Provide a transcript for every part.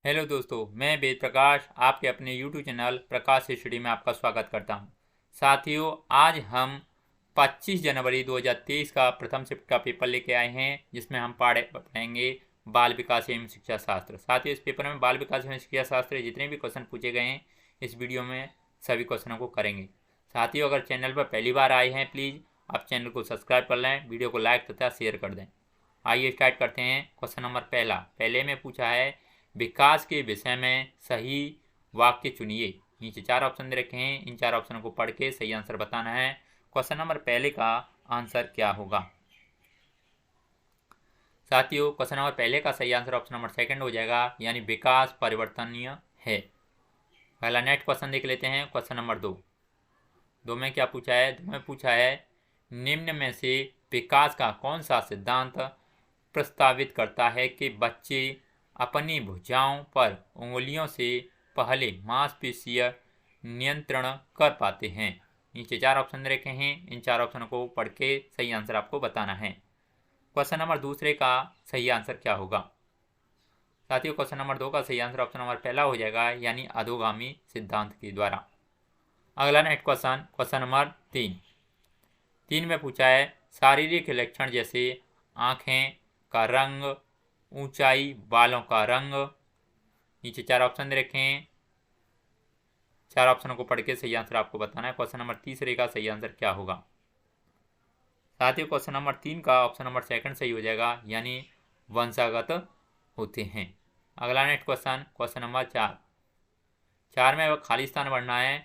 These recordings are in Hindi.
हेलो दोस्तों, मैं वेद प्रकाश आपके अपने यूट्यूब चैनल प्रकाश स्टडी में आपका स्वागत करता हूं। साथियों, आज हम 25 जनवरी 2023 का प्रथम शिफ्ट का पेपर लेके आए हैं, जिसमें हम पढ़ेंगे बाल विकास एवं शिक्षा शास्त्र। साथियों, इस पेपर में बाल विकास एवं शिक्षा शास्त्र जितने भी क्वेश्चन पूछे गए हैं, इस वीडियो में सभी क्वेश्चनों को करेंगे। साथियों, अगर चैनल पर पहली बार आए हैं, प्लीज़ आप चैनल को सब्सक्राइब कर लें, वीडियो को लाइक तथा शेयर कर दें। आइए स्टार्ट करते हैं। क्वेश्चन नंबर पहले में पूछा है, विकास के विषय में सही वाक्य चुनिए। नीचे 4 ऑप्शन दे रखे हैं, इन 4 ऑप्शन को पढ़ के सही आंसर बताना है। क्वेश्चन नंबर पहले का आंसर क्या होगा? साथियों, क्वेश्चन नंबर पहले का सही आंसर ऑप्शन नंबर सेकंड हो जाएगा, यानी विकास परिवर्तनीय है। पहला नेक्स्ट क्वेश्चन देख लेते हैं। क्वेश्चन नंबर दो में क्या पूछा है? दो में पूछा है, निम्न में से विकास का कौन सा सिद्धांत प्रस्तावित करता है कि बच्चे अपनी भुजाओं पर उंगलियों से पहले मांसपेशीय नियंत्रण कर पाते हैं। नीचे 4 ऑप्शन रखे हैं, इन 4 ऑप्शन को पढ़ के सही आंसर आपको बताना है। क्वेश्चन नंबर दूसरे का सही आंसर क्या होगा? साथियों, क्वेश्चन नंबर 2 का सही आंसर ऑप्शन नंबर पहला हो जाएगा, यानी अधोगामी सिद्धांत के द्वारा। अगला नेक्स्ट क्वेश्चन नंबर 3 में पूछा है, शारीरिक लक्षण जैसे आँखें का रंग, ऊंचाई, बालों का रंग। नीचे 4 ऑप्शन दे रखे हैं, 4 ऑप्शनों को पढ़ के सही आंसर आपको बताना है। क्वेश्चन नंबर तीसरे का सही आंसर क्या होगा? साथियों, क्वेश्चन नंबर 3 का ऑप्शन नंबर सेकंड सही हो जाएगा, यानी वंशागत होते हैं। अगला नेक्स्ट क्वेश्चन नंबर 4 में खाली स्थान भरना है।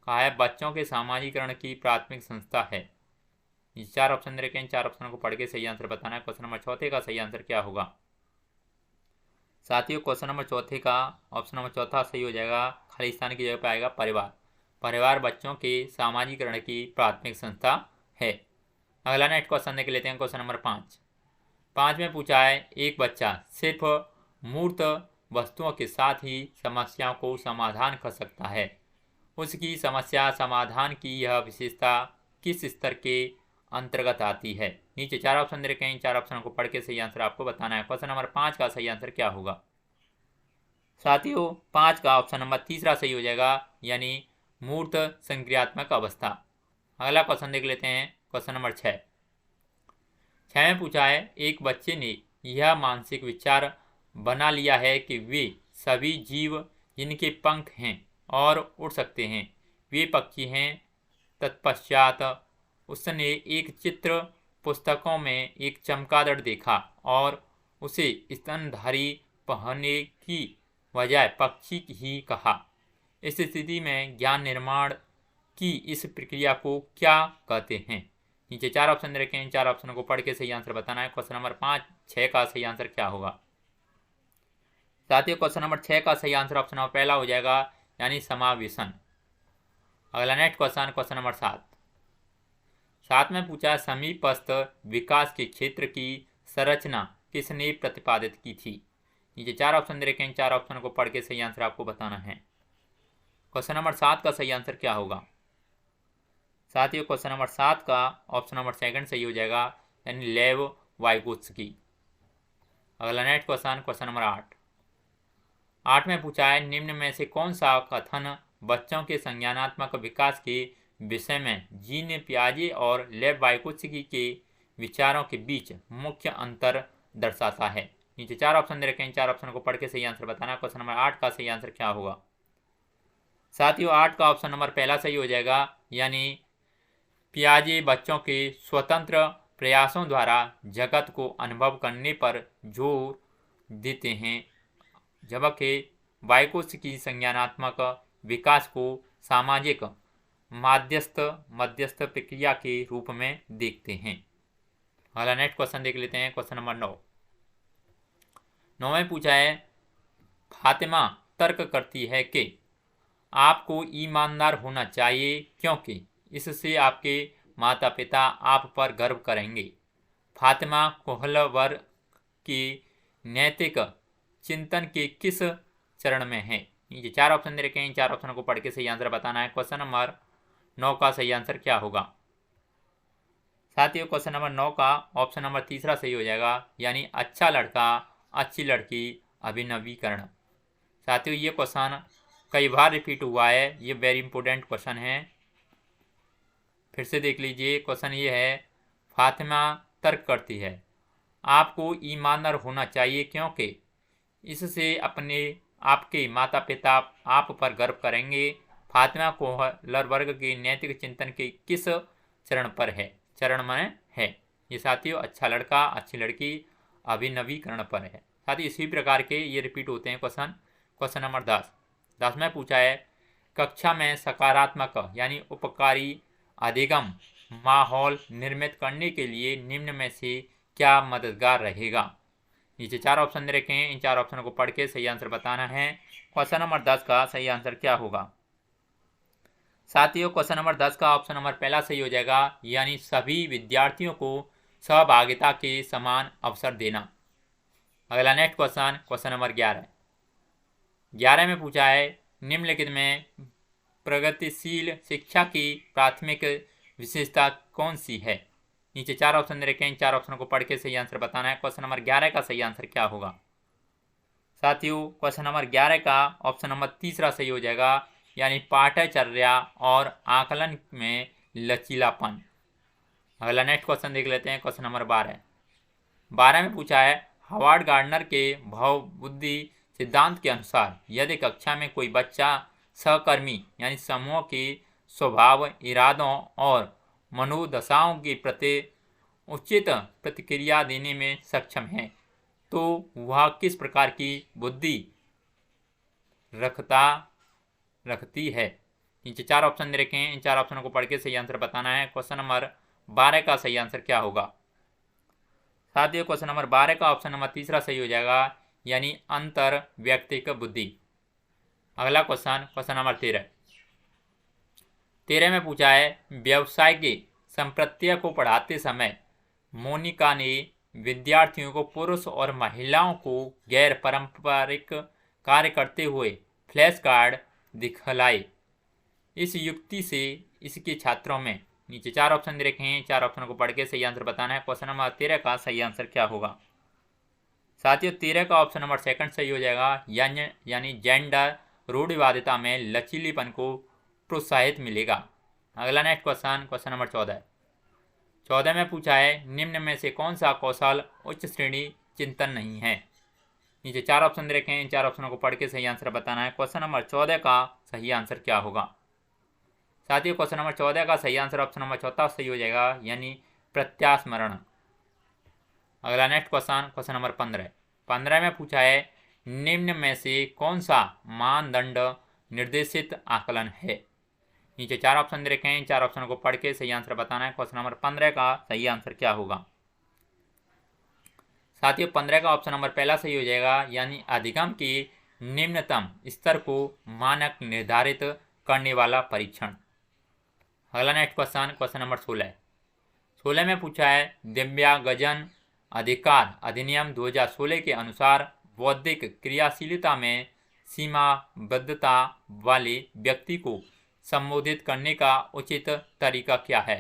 कहा है, बच्चों के सामाजिकरण की प्राथमिक संस्था है। ये 4 ऑप्शन दे रखे हैं, 4 ऑप्शनों को पढ़ के सही आंसर बताना है। क्वेश्चन नंबर चौथे का सही आंसर क्या होगा? साथियों, क्वेश्चन नंबर चौथे का ऑप्शन नंबर चौथा सही हो जाएगा, खाली स्थान की जगह पर आएगा परिवार बच्चों के सामाजिकरण की प्राथमिक संस्था है। अगला नेक्स्ट क्वेश्चन देख लेते हैं। क्वेश्चन नंबर 5 में पूछा है, एक बच्चा सिर्फ मूर्त वस्तुओं के साथ ही समस्याओं को समाधान कर सकता है। उसकी समस्या समाधान की यह विशेषता किस स्तर के अंतर्गत आती है? नीचे 4 ऑप्शन दे रखे हैं, 4 ऑप्शन को पढ़ के सही आंसर आपको बताना है। क्वेश्चन नंबर 5 का सही आंसर क्या होगा? साथियों, 5 का ऑप्शन नंबर तीसरा सही हो जाएगा, यानी मूर्त संक्रियात्मक अवस्था। अगला क्वेश्चन देख लेते हैं। क्वेश्चन नंबर 6 में पूछा है, एक बच्चे ने यह मानसिक विचार बना लिया है कि वे सभी जीव जिनके पंख हैं और उड़ सकते हैं, वे पक्षी हैं। तत्पश्चात उसने एक चित्र पुस्तकों में एक चमगादड़ देखा और उसे स्तनधारी पहनने की बजाय पक्षी ही कहा। इस स्थिति में ज्ञान निर्माण की इस प्रक्रिया को क्या कहते हैं? नीचे 4 ऑप्शन रखे हैं, 4 ऑप्शनों को पढ़ के सही आंसर बताना है। क्वेश्चन नंबर 6 का सही आंसर क्या होगा? साथियों, क्वेश्चन नंबर 6 का सही आंसर ऑप्शन नंबर पहला हो जाएगा, यानी समावेशन। अगला नेक्स्ट क्वेश्चन नंबर 7 में पूछा, समीपस्थ विकास के क्षेत्र की संरचना किसने प्रतिपादित की थी? नीचे 4 ऑप्शन दे रखे हैं, 4 ऑप्शन को पढ़ के सही आंसर आपको बताना है। क्वेश्चन नंबर 7 का सही आंसर क्या होगा? साथियों, क्वेश्चन नंबर 7 का ऑप्शन नंबर सेकंड सही हो जाएगा, यानी लेव वाइगोत्स्की। अगला नेक्स्ट क्वेश्चन नंबर 8 में पूछा है, निम्न में से कौन सा कथन बच्चों के संज्ञानात्मक विकास के विषय में जीन पियाजे और लेव वाइगोत्स्की के विचारों के बीच मुख्य अंतर दर्शाता है? नीचे 4 ऑप्शन दे रखे हैं, 4 ऑप्शन को पढ़ के सही आंसर बताना। क्वेश्चन नंबर 8 का सही आंसर क्या होगा? साथियों, 8 का ऑप्शन नंबर पहला सही हो जाएगा, यानी पियाजे बच्चों के स्वतंत्र प्रयासों द्वारा जगत को अनुभव करने पर जोर देते हैं, जबकि वाइगोत्स्की संज्ञानात्मक विकास को सामाजिक मध्यस्थ प्रक्रिया के रूप में देखते हैं। अगला नेक्स्ट क्वेश्चन देख लेते हैं। क्वेश्चन नंबर 9 में पूछा है, फातिमा तर्क करती है कि आपको ईमानदार होना चाहिए क्योंकि इससे आपके माता पिता आप पर गर्व करेंगे। फातिमा कोहलवर के नैतिक चिंतन के किस चरण में है? नीचे 4 ऑप्शन दे रखे हैं, 4 ऑप्शन को पढ़ के सही आंसर बताना है। क्वेश्चन नंबर 9 का सही आंसर क्या होगा? साथियों, क्वेश्चन नंबर 9 का ऑप्शन नंबर तीसरा सही हो जाएगा, यानी अच्छा लड़का अच्छी लड़की अभिनवीकरण। साथियों ये क्वेश्चन कई बार रिपीट हुआ है, ये वेरी इंपॉर्टेंट क्वेश्चन है। फिर से देख लीजिए, क्वेश्चन ये है, फातिमा तर्क करती है, आपको ईमानदार होना चाहिए क्योंकि इससे अपने आपके माता पिता आप पर गर्व करेंगे। फातिमा कोहलर वर्ग के नैतिक चिंतन के किस चरण पर है? चरण में है। ये साथियों अच्छा लड़का अच्छी लड़की अभिनवीकरण पर है। साथ ही इसी प्रकार के ये रिपीट होते हैं क्वेश्चन। क्वेश्चन नंबर 10 में पूछा है, कक्षा में सकारात्मक यानी उपकारी अधिगम माहौल निर्मित करने के लिए निम्न में से क्या मददगार रहेगा? नीचे 4 ऑप्शन दे रखे हैं, इन 4 ऑप्शनों को पढ़ के सही आंसर बताना है। क्वेश्चन नंबर 10 का सही आंसर क्या होगा? साथियों क्वेश्चन नंबर 10 का ऑप्शन नंबर पहला सही हो जाएगा, यानी सभी विद्यार्थियों को सहभागिता के समान अवसर देना। अगला नेक्स्ट क्वेश्चन, क्वेश्चन नंबर 11 में पूछा है, निम्नलिखित में प्रगतिशील शिक्षा की प्राथमिक विशेषता कौन सी है? नीचे 4 ऑप्शन दे रखे हैं, इन 4 ऑप्शनों को पढ़ के सही आंसर बताना है। क्वेश्चन नंबर 11 का सही आंसर क्या होगा? साथियों क्वेश्चन नंबर 11 का ऑप्शन नंबर तीसरा सही हो जाएगा, यानी पाठ्यचर्या और आकलन में लचीलापन। अगला नेक्स्ट क्वेश्चन देख लेते हैं, क्वेश्चन नंबर 12 में पूछा है, हार्वर्ड गार्डनर के भाव बुद्धि सिद्धांत के अनुसार यदि कक्षा में कोई बच्चा सहकर्मी यानी समूह के स्वभाव, इरादों और मनोदशाओं के प्रति उचित प्रतिक्रिया देने में सक्षम है तो वह किस प्रकार की बुद्धि रखती है? नीचे 4 ऑप्शन दे रखे हैं, इन 4 ऑप्शनों को पढ़ के सही आंसर बताना है। क्वेश्चन नंबर 12 का सही आंसर क्या होगा? साथियों क्वेश्चन नंबर 12 का ऑप्शन नंबर तीसरा सही हो जाएगा, यानी अंतर व्यक्तिक बुद्धि। अगला क्वेश्चन, क्वेश्चन नंबर 13 में पूछा है, व्यवसाय के संप्रत्यय को पढ़ाते समय मोनिका ने विद्यार्थियों को पुरुष और महिलाओं को गैर पारंपरिक कार्य करते हुए फ्लैश कार्ड दिखलाए। इस युक्ति से इसके छात्रों में, नीचे 4 ऑप्शन दे रखे हैं, 4 ऑप्शनों को पढ़ के सही आंसर बताना है। क्वेश्चन नंबर 13 का सही आंसर क्या होगा? साथियों 13 का ऑप्शन नंबर सेकंड सही हो जाएगा, यानी जेंडर रूढ़िवादिता में लचीलीपन को प्रोत्साहित मिलेगा। अगला नेक्स्ट क्वेश्चन, क्वेश्चन नंबर 14 में पूछा है, निम्न में से कौन सा कौशल उच्च श्रेणी चिंतन नहीं है? नीचे 4 ऑप्शन दे रखे हैं, इन 4 ऑप्शनों को पढ़ के सही आंसर बताना है। क्वेश्चन नंबर 14 का सही आंसर क्या होगा? साथियों क्वेश्चन नंबर 14 का सही आंसर ऑप्शन नंबर 4 सही हो जाएगा, यानी प्रत्यास्मरण। अगला नेक्स्ट क्वेश्चन, क्वेश्चन नंबर 15 में पूछा है, निम्न में से कौन सा मानदंड निर्देशित आकलन है? नीचे 4 ऑप्शन दे रखे हैं, इन 4 ऑप्शनों को पढ़ के सही आंसर बताना है। क्वेश्चन नंबर 15 का सही आंसर क्या होगा? साथियों 15 का ऑप्शन नंबर पहला सही हो जाएगा, यानी अधिगम के निम्नतम स्तर को मानक निर्धारित करने वाला परीक्षण। अगला नेक्स्ट क्वेश्चन, क्वेश्चन नंबर 16 में पूछा है, दिव्यांगजन अधिकार अधिनियम 2016 के अनुसार बौद्धिक क्रियाशीलता में सीमाबद्धता वाले व्यक्ति को संबोधित करने का उचित तरीका क्या है?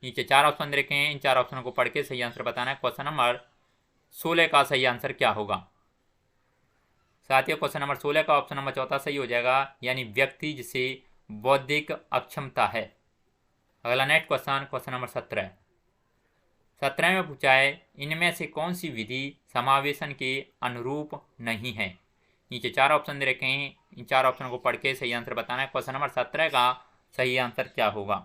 नीचे 4 ऑप्शन दे रखे हैं, इन 4 ऑप्शनों को पढ़ के सही आंसर बताना है। क्वेश्चन नंबर 16 का सही आंसर क्या होगा? साथियों क्वेश्चन नंबर 16 का ऑप्शन नंबर 4 सही हो जाएगा, यानी व्यक्ति जिसे बौद्धिक अक्षमता है। अगला नेक्स्ट क्वेश्चन, क्वेश्चन नंबर 17 में पूछा है, इनमें से कौन सी विधि समावेशन के अनुरूप नहीं है? नीचे 4 ऑप्शन दे रखे हैं, इन 4 ऑप्शनों को पढ़ के सही आंसर बताना है। क्वेश्चन नंबर 17 का सही आंसर क्या होगा?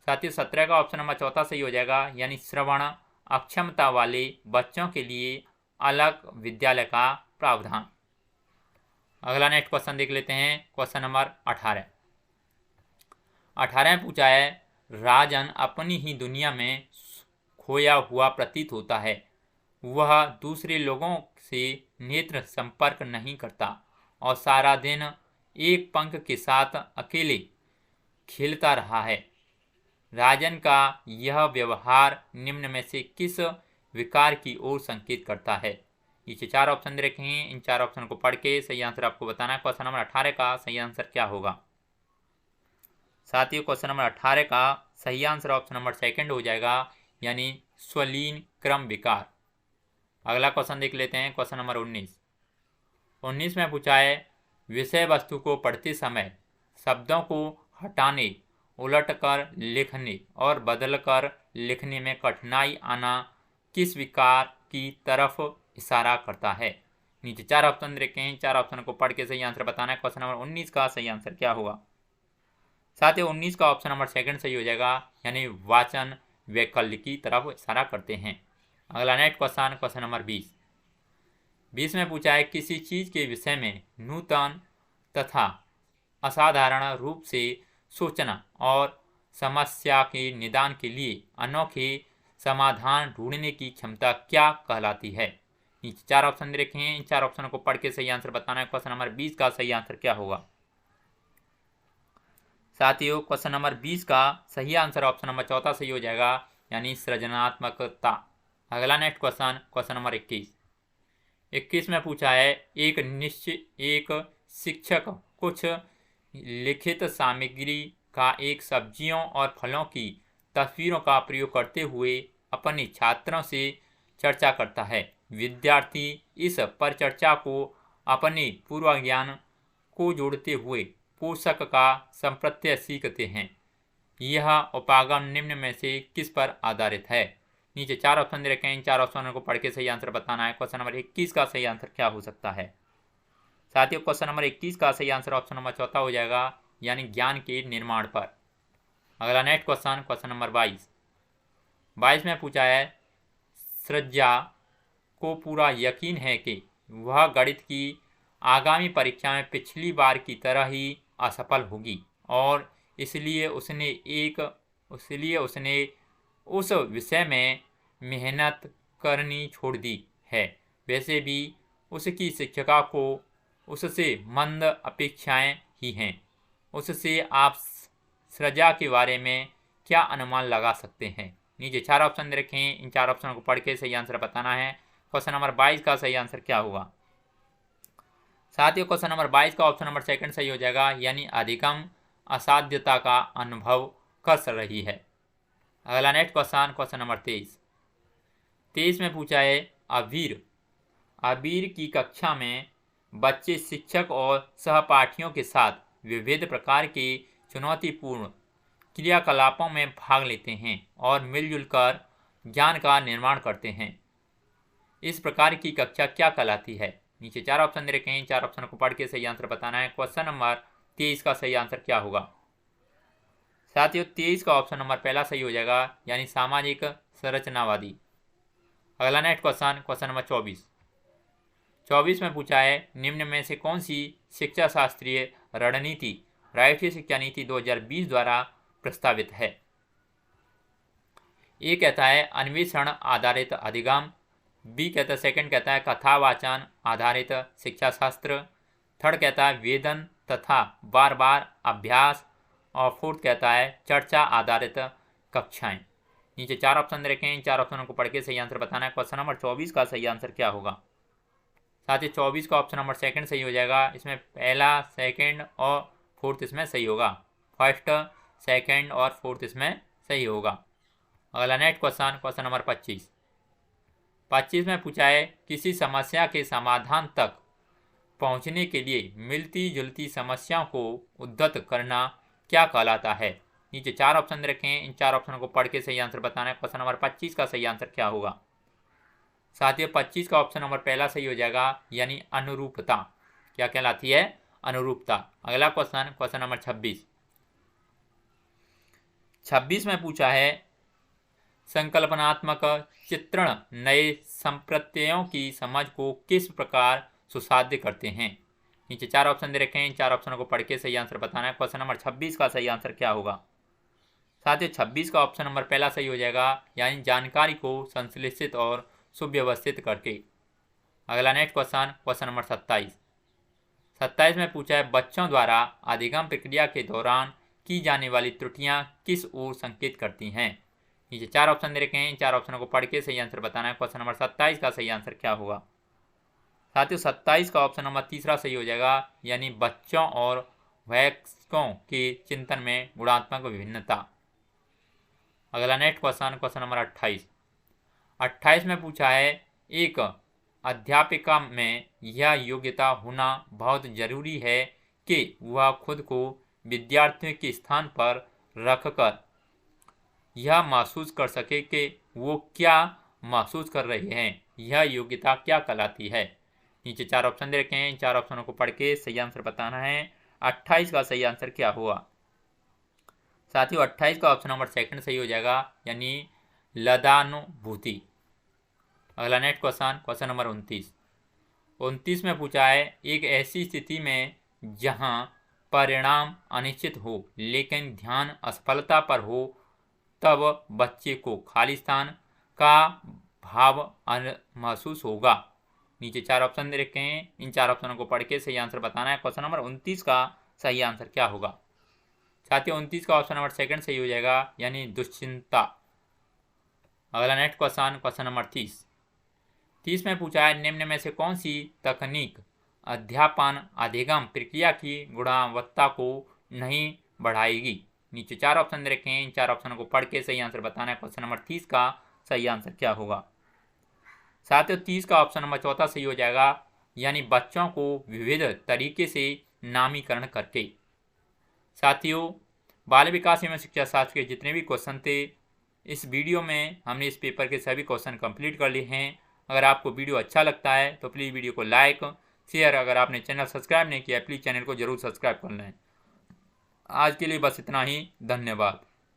साथियों 17 का ऑप्शन नंबर 4 सही हो जाएगा, यानी श्रवण अक्षमता वाले बच्चों के लिए अलग विद्यालय का प्रावधान। अगला नेक्स्ट क्वेश्चन देख लेते हैं, क्वेश्चन नंबर 18 में पूछा है, राजन अपनी ही दुनिया में खोया हुआ प्रतीत होता है। वह दूसरे लोगों से नेत्र संपर्क नहीं करता और सारा दिन एक पंख के साथ अकेले खेलता रहा है। राजन का यह व्यवहार निम्न में से किस विकार की ओर संकेत करता है? नीचे 4 ऑप्शन दे रखे हैं, इन 4 ऑप्शन को पढ़ के सही आंसर आपको बताना है। क्वेश्चन नंबर 18 का सही आंसर क्या होगा? साथियों क्वेश्चन नंबर 18 का सही आंसर ऑप्शन नंबर सेकंड हो जाएगा, यानी स्वलीन क्रम विकार। अगला क्वेश्चन देख लेते हैं, क्वेश्चन नंबर 19 19 में पूछा है विषय वस्तु को पढ़ते समय शब्दों को हटाने, उलटकर लिखने और बदलकर लिखने में कठिनाई आना किस विकार की तरफ इशारा करता है? नीचे 4 ऑप्शन रखे हैं, 4 ऑप्शन को पढ़ के सही आंसर बताना है। क्वेश्चन नंबर 19 का सही आंसर क्या होगा? साथ ही 19 का ऑप्शन नंबर सेकंड सही हो जाएगा, यानी वाचन वैकल्य की तरफ इशारा करते हैं। अगला नेक्स्ट क्वेश्चन, क्वेश्चन नंबर 20 में पूछा है किसी चीज के विषय में नूतन तथा असाधारण रूप से सोचना और समस्या के निदान के लिए अनोखे समाधान ढूंढने की क्षमता क्या कहलाती है? नीचे 4 ऑप्शन दे रखे हैं, इन 4 ऑप्शन को पढ़ के सही आंसर बताना है। क्वेश्चन नंबर 20 का सही आंसर क्या होगा? साथियों, क्वेश्चन नंबर 20 का सही आंसर ऑप्शन नंबर चौथा सही हो जाएगा, यानी सृजनात्मकता। अगला नेक्स्ट क्वेश्चन, क्वेश्चन नंबर 21 में पूछा है एक शिक्षक कुछ लिखित सामग्री का एक सब्जियों और फलों की तस्वीरों का प्रयोग करते हुए अपने छात्रों से चर्चा करता है। विद्यार्थी इस परिचर्चा को अपने पूर्व ज्ञान को जोड़ते हुए पोषक का संप्रत्यय सीखते हैं। यह उपागम निम्न में से किस पर आधारित है? नीचे 4 ऑप्शन दे रखे हैं, इन 4 ऑप्शनों को पढ़ के सही आंसर बताना है। क्वेश्चन नंबर 21 का सही आंसर क्या हो सकता है? साथियों, क्वेश्चन नंबर 21 का सही आंसर ऑप्शन नंबर चौथा हो जाएगा, यानी ज्ञान के निर्माण पर। अगला नेक्स्ट क्वेश्चन, क्वेश्चन नंबर 22 में पूछा है सृजा को पूरा यकीन है कि वह गणित की आगामी परीक्षा में पिछली बार की तरह ही असफल होगी और इसलिए उसने उस विषय में मेहनत करनी छोड़ दी है। वैसे भी उसकी शिक्षिका को उससे मंद अपेक्षाएं ही हैं। उससे आप सृजा के बारे में क्या अनुमान लगा सकते हैं? नीचे 4 ऑप्शन दे रखे हैं, इन 4 ऑप्शन को पढ़ के सही आंसर बताना है। क्वेश्चन नंबर 22 का सही आंसर क्या होगा? साथियों, क्वेश्चन नंबर 22 का ऑप्शन नंबर सेकंड सही हो जाएगा, यानी अधिगम असाध्यता का अनुभव कर रही है। अगला नेक्स्ट क्वेश्चन, क्वेश्चन नंबर 23 में पूछा है अबीर की कक्षा में बच्चे शिक्षक और सहपाठियों के साथ विविध प्रकार के चुनौतीपूर्ण क्रियाकलापों में भाग लेते हैं और मिलजुल कर ज्ञान का निर्माण करते हैं। इस प्रकार की कक्षा क्या कहलाती है? नीचे 4 ऑप्शन दे रखे हैं, 4 ऑप्शन को पढ़ के सही आंसर बताना है। क्वेश्चन नंबर 23 का सही आंसर क्या होगा? साथियों, 23 का ऑप्शन नंबर पहला सही हो जाएगा, यानी सामाजिक संरचनावादी। अगला नेक्स्ट क्वेश्चन, क्वेश्चन नंबर 24 में पूछा है निम्न में से कौन सी शिक्षा शास्त्रीय रणनीति राष्ट्रीय शिक्षा नीति 2020 द्वारा प्रस्तावित है? ए कहता है अन्वेषण आधारित अधिगम, बी कहता है सेकंड कहता है कथावाचन आधारित शिक्षा शास्त्र, थर्ड कहता है वेदन तथा बार बार अभ्यास, और फोर्थ कहता है चर्चा आधारित कक्षाएं। नीचे 4 ऑप्शन दे रखे हैं, इन 4 ऑप्शनों को पढ़ के सही आंसर बताना है। क्वेश्चन नंबर 24 का सही आंसर क्या होगा? साथ ही 24 का ऑप्शन नंबर सेकंड सही हो जाएगा। इसमें पहला, सेकंड और फोर्थ इसमें सही होगा। फर्स्ट, सेकंड और फोर्थ इसमें सही होगा। अगला नेक्स्ट क्वेश्चन, क्वेश्चन नंबर 25 में पूछा है किसी समस्या के समाधान तक पहुंचने के लिए मिलती जुलती समस्याओं को उद्धत करना क्या कहलाता है? नीचे 4 ऑप्शन रखे हैं, इन 4 ऑप्शनों को पढ़ के सही आंसर बताना है। क्वेश्चन नंबर 25 का सही आंसर क्या होगा? साथियों, 25 का ऑप्शन नंबर पहला सही हो जाएगा, यानी अनुरूपता। क्या कहलाती है? अनुरूपता। अगला क्वेश्चन, क्वेश्चन नंबर 26 में पूछा है संकल्पनात्मक चित्रण नए संप्रत्ययों की समझ को किस प्रकार सुसाध्य करते हैं? नीचे 4 ऑप्शन दे रखे हैं, इन 4 ऑप्शनों को पढ़ के सही आंसर बताना है। क्वेश्चन नंबर 26 का सही आंसर क्या होगा? साथियों, 26 का ऑप्शन नंबर पहला सही हो जाएगा, यानी जानकारी को संश्लेषित और सुव्यवस्थित करके। अगला नेक्स्ट क्वेश्चन, क्वेश्चन नंबर 27 में पूछा है बच्चों द्वारा अधिगम प्रक्रिया के दौरान की जाने वाली त्रुटियां किस ओर संकेत करती हैं? नीचे 4 ऑप्शन दे रखे हैं, इन 4 ऑप्शनों को पढ़ के सही आंसर बताना है। क्वेश्चन नंबर 27 का सही आंसर क्या होगा? साथियों, 27 का ऑप्शन नंबर तीसरा सही हो जाएगा, यानी बच्चों और वयस्कों के चिंतन में गुणात्मक विभिन्नता। अगला नेक्स्ट क्वेश्चन, क्वेश्चन नंबर 28 में पूछा है एक अध्यापिका में यह योग्यता होना बहुत जरूरी है कि वह खुद को विद्यार्थियों के स्थान पर रखकर यह महसूस कर सके कि वो क्या महसूस कर रहे हैं, यह योग्यता क्या कहलाती है। नीचे 4 ऑप्शन दे रखे हैं, इन 4 ऑप्शनों को पढ़ के सही आंसर बताना है। 28 का सही आंसर क्या हुआ साथियों? 28 का ऑप्शन नंबर सेकंड सही हो जाएगा, यानी लदानुभूति। अगला नेक्स्ट क्वेश्चन नंबर 29 में पूछा है, एक ऐसी स्थिति में जहां परिणाम अनिश्चित हो लेकिन ध्यान असफलता पर हो, तब बच्चे को खाली स्थान का भाव महसूस होगा। नीचे 4 ऑप्शन दे रखे हैं, इन 4 ऑप्शनों को पढ़ के सही आंसर बताना है। क्वेश्चन नंबर 29 का सही आंसर क्या होगा साथियों? 29 का ऑप्शन नंबर सेकंड सही हो जाएगा, यानी दुश्चिंता। अगला नेक्स्ट क्वेश्चन नंबर 30 में पूछा है, निम्न में से कौन सी तकनीक अध्यापन अधिगम प्रक्रिया की गुणवत्ता को नहीं बढ़ाएगी? नीचे 4 ऑप्शन दे रखे हैं, इन 4 ऑप्शनों को पढ़ के सही आंसर बताना है। क्वेश्चन नंबर 30 का सही आंसर क्या होगा साथियों? 30 का ऑप्शन नंबर चौथा सही हो जाएगा, यानी बच्चों को विविध तरीके से नामीकरण करके। साथियों, बाल विकास एवं शिक्षा शास्त्र के जितने भी क्वेश्चन थे, इस वीडियो में हमने इस पेपर के सभी क्वेश्चन कंप्लीट कर लिए हैं। अगर आपको वीडियो अच्छा लगता है तो प्लीज़ वीडियो को लाइक शेयर, अगर आपने चैनल सब्सक्राइब नहीं किया प्लीज़ चैनल को जरूर सब्सक्राइब कर लें। आज के लिए बस इतना ही, धन्यवाद।